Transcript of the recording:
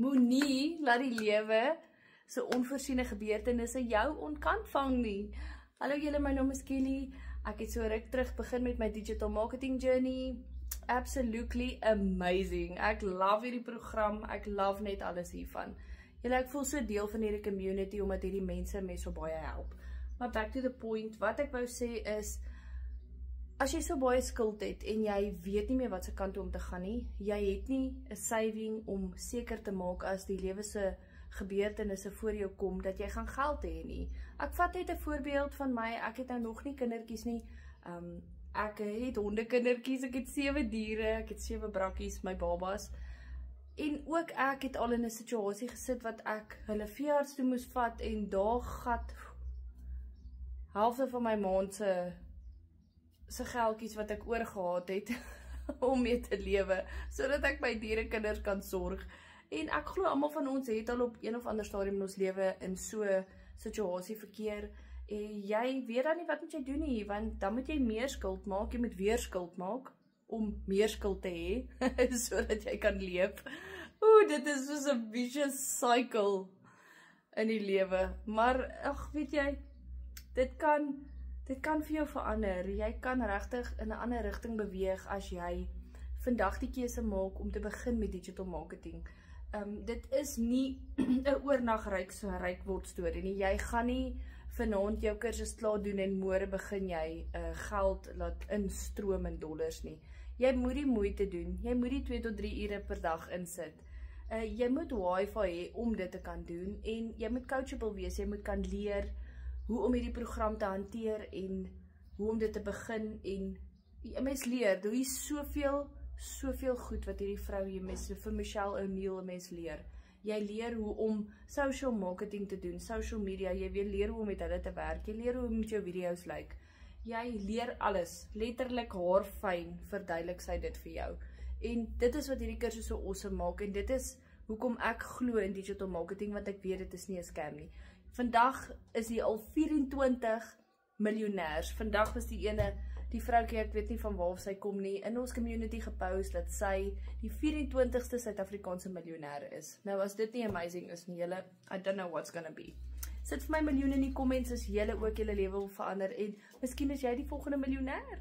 Moenie laat die lewe so onvoorsiene gebeurtenisse jou onkant vang nie. Hallo julle, my naam is Kelly. Ek het so ruk terug begin met my digital marketing journey. Absolutely amazing. Ek love hierdie program. Ek love net alles hiervan. Julle, ek voel so deel van hierdie community omdat hierdie mense my so baie help. Maar back to the point, wat ek wou sê is, as jy so baie skuld het en jy weet nie meer wat se kant om te gaan nie, jy het nie 'n saving om seker te maak as die lewe se gebeurtenisse voor jou kom, dat jy gaan geld hê nie. Ek vat net 'n voorbeeld van my, ek het nou nog nie kindertjies nie, ek het hondekindertjies, ek het 7 diere, ek het 7 brakkies, my babas, en ook ek het al in 'n situasie gesit wat ek hulle veearts toe moes vat, en daar gat halfte van my maand se geldjies wat ek oorgehad het om mee te lewe, sodat ek my dierekinders kan sorg. En ek glo almal van ons het al op een of ander stadium in ons lewe in so 'n situasie verkeer. En jy weet dan nie wat moet jy doen nie, want dan moet jy meer skuld maak, jy moet weer skuld maak om meer skuld te hê sodat jy kan leef. Dit is soos 'n vicious cycle in die lewe. Maar ag, weet jy, dit kan vir jou verander. Jy kan regtig in 'n ander rigting beweeg as jy vandag die keuse maak om te begin met digital marketing. Dit is nie 'n oornag ryk word storie nie. Jy gaan nie vanaand jou kursus klaar doen en môre begin jy geld laat instroom in dollars nie. Jy moet die moeite doen. Jy moet die 2 tot 3 ure per dag insit. Jy moet wifi hê om dit te kan doen, en jy moet coachable wees. Jy moet kan leer hoe om hierdie program te hanteer en hoe om dit te begin, en 'n mens leer, daar is soveel goed wat hierdie vrou hier vir Michelle O'Neill 'n mens leer. Jy leer hoe om social marketing te doen, social media, jy leer hoe om met hulle te werk, jy leer hoe met jou video's lyk. Jy leer alles, letterlik haarfyn verduidelik sy dit vir jou. En dit is wat hierdie kursus so awesome maak, en dit is hoekom ek glo in digital marketing, want ek weet dit is nie 'n scam nie. Vandag is hier al 24 miljonêers. Vandag was die vroukie, ek weet nie van waar sy kom nie, in ons community gepost dat sy die 24ste Suid-Afrikaanse miljonêr is. Nou as dit nie amazing is nie, julle, I don't know what's gonna be. Sit vir my miljoene in die comments as julle ook julle lewe wil verander, en miskien is jy die volgende miljonêr.